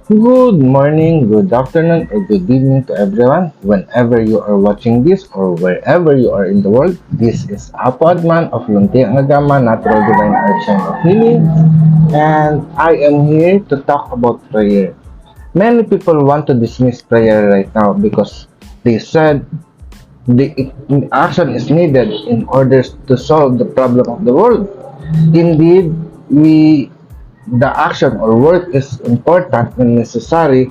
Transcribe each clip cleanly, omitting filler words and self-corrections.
Good morning, good afternoon, or good evening to everyone. Whenever you are watching this or wherever you are in the world, this is Apo Adman of Luntiang Agama Natural Divine Action of Healing, and I am here to talk about prayer. Many people want to dismiss prayer right now because they said the action is needed in order to solve the problem of the world. Indeed, we the action or work is important and necessary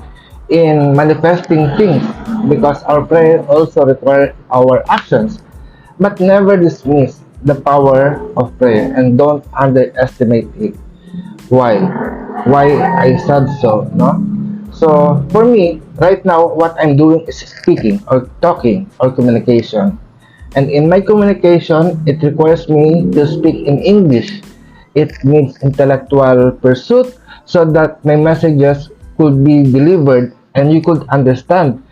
in manifesting things because our prayer also requires our actions. But never dismiss the power of prayer and don't underestimate it. Why? Why I said so, no? So for me, right now, what I'm doing is speaking or talking or communication. And in my communication, it requires me to speak in English. It needs intellectual pursuit so that my messages could be delivered and you could understand.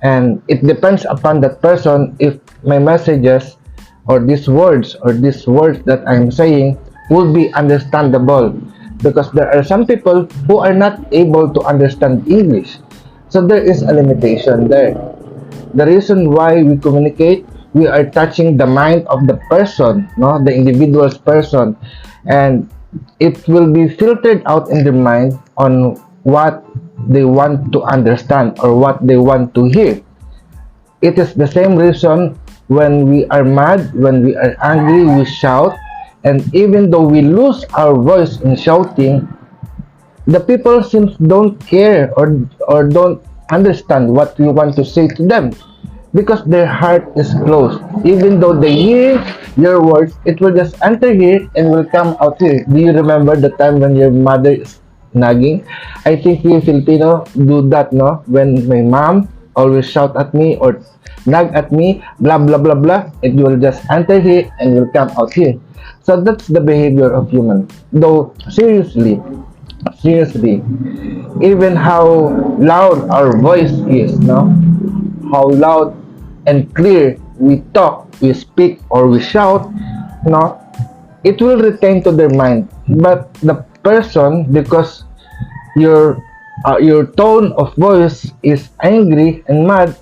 And it depends upon that person if my messages or these words that I'm saying will be understandable, because there are some people who are not able to understand English, so there is a limitation there. The reason why we communicate, we are touching the mind of the person, no, the individual's person, and it will be filtered out in the mind on what they want to understand or what they want to hear. It is the same reason when we are mad, when we are angry, we shout, and even though we lose our voice in shouting, the people seems don't care or don't understand what we want to say to them because their heart is closed. Even though they hear your words, it will just enter here and will come out here. Do you remember the time when your mother is nagging? I think we Filipino do that, no? When my mom always shout at me or nag at me, blah blah blah blah, it will just enter here and will come out here. So that's the behavior of human. Though seriously, even how loud our voice is, no, how loud and clear we talk, we speak, or we shout, no, it will retain to their mind. But the person, because your tone of voice is angry and mad,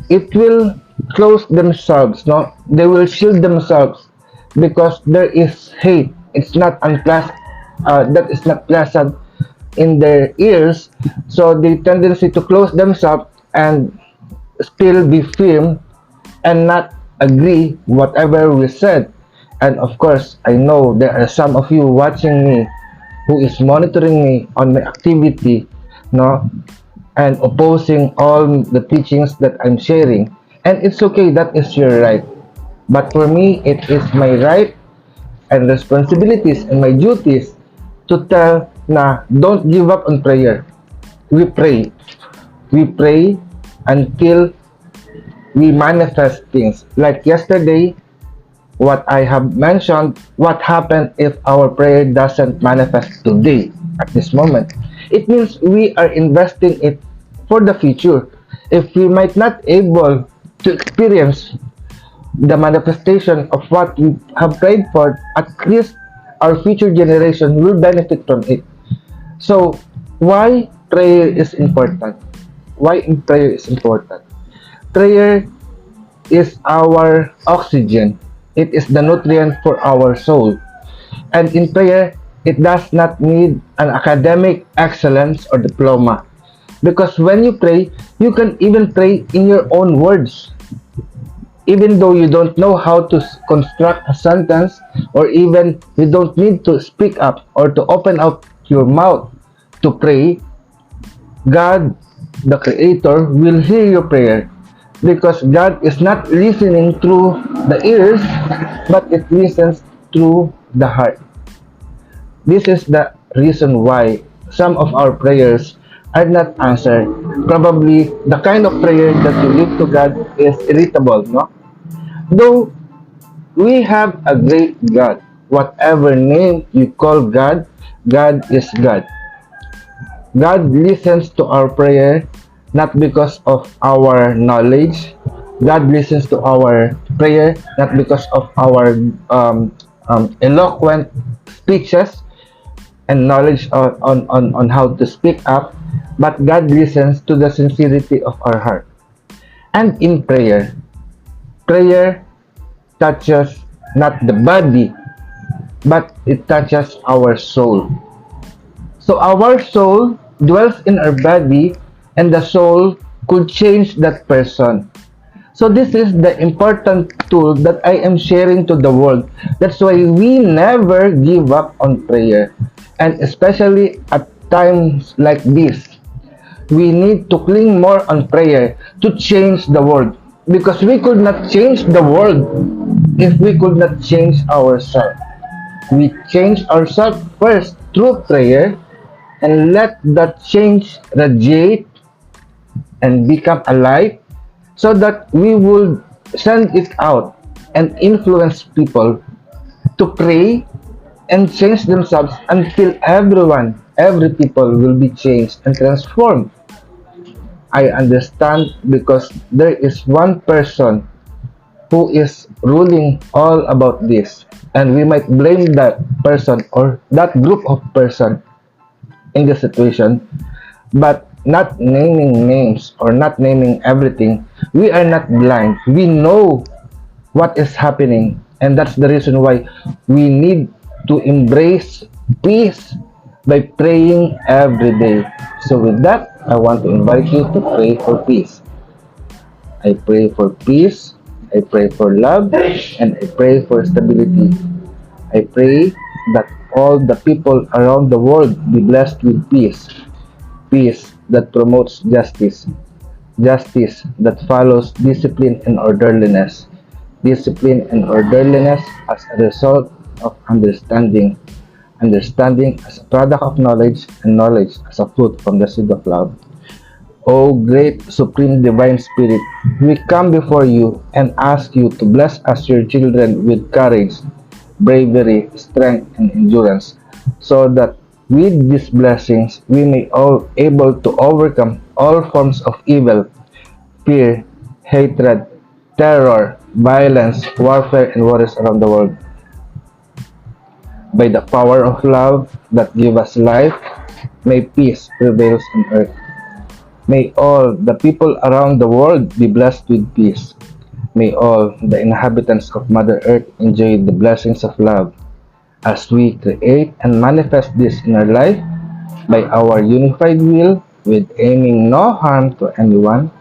it will close themselves, no, they will shield themselves because there is hate. It's not unpleasant, that is not pleasant in their ears, so the tendency to close themselves and still be firm and not agree whatever we said. And of course, I know there are some of you watching me who is monitoring me on my activity, no, and opposing all the teachings that I'm sharing. And it's okay, that is your right. But for me, it is my right and responsibilities and my duties to tell na don't give up on prayer. We pray. We pray until we manifest things. Like yesterday, what I have mentioned, what happened if our prayer doesn't manifest today at this moment? It means we are investing it for the future. If we might not able to experience the manifestation of what we have prayed for, at least our future generation will benefit from it. So, why prayer is important? Why prayer is important? Prayer is our oxygen. It is the nutrient for our soul. And in prayer, it does not need an academic excellence or diploma. Because when you pray, you can even pray in your own words. Even though you don't know how to construct a sentence, or even you don't need to speak up or to open up your mouth to pray, God, the Creator, will hear your prayer, because God is not listening through the ears, but it listens through the heart. This is the reason why some of our prayers are not answered. Probably the kind of prayer that you give to God is irritable, no? Though we have a great God. Whatever name you call God, God is God. God listens to our prayer not because of our knowledge. God listens to our prayer not because of our eloquent speeches and knowledge on how to speak up, but God listens to the sincerity of our heart. And in prayer, prayer touches not the body, but it touches our soul. So our soul dwells in our body, and the soul could change that person. So this is the important tool that I am sharing to the world. That's why we never give up on prayer. And especially at times like this, we need to cling more on prayer to change the world. Because we could not change the world if we could not change ourselves. We change ourselves first through prayer and let that change radiate and become alive so that we will send it out and influence people to pray and change themselves until every people will be changed and transformed. I understand because there is one person who is ruling all about this, and we might blame that person or that group of person in the situation, but not naming names or not naming everything. We are not blind. We know what is happening, and that's the reason why we need to embrace peace by praying every day. So with that, I want to invite you to pray for peace. I pray for peace, I pray for love, and I pray for stability. I pray that all the people around the world be blessed with peace, peace that promotes justice, justice that follows discipline and orderliness, discipline and orderliness as a result of understanding, understanding as a product of knowledge, and knowledge as a fruit from the seed of love. O great supreme divine spirit, we come before you and ask you to bless us your children with courage, bravery, strength, and endurance, so that with these blessings we may all able to overcome all forms of evil, fear, hatred, terror, violence, warfare, and wars around the world. By the power of love that give us life, may peace prevail on earth. May all the people around the world be blessed with peace. May all the inhabitants of Mother Earth enjoy the blessings of love as we create and manifest this in our life by our unified will with aiming no harm to anyone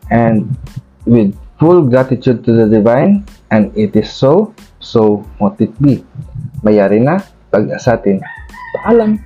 and with full gratitude to the divine, and it is so, so mote it be. Mayari na, pag-asatin. Paalam.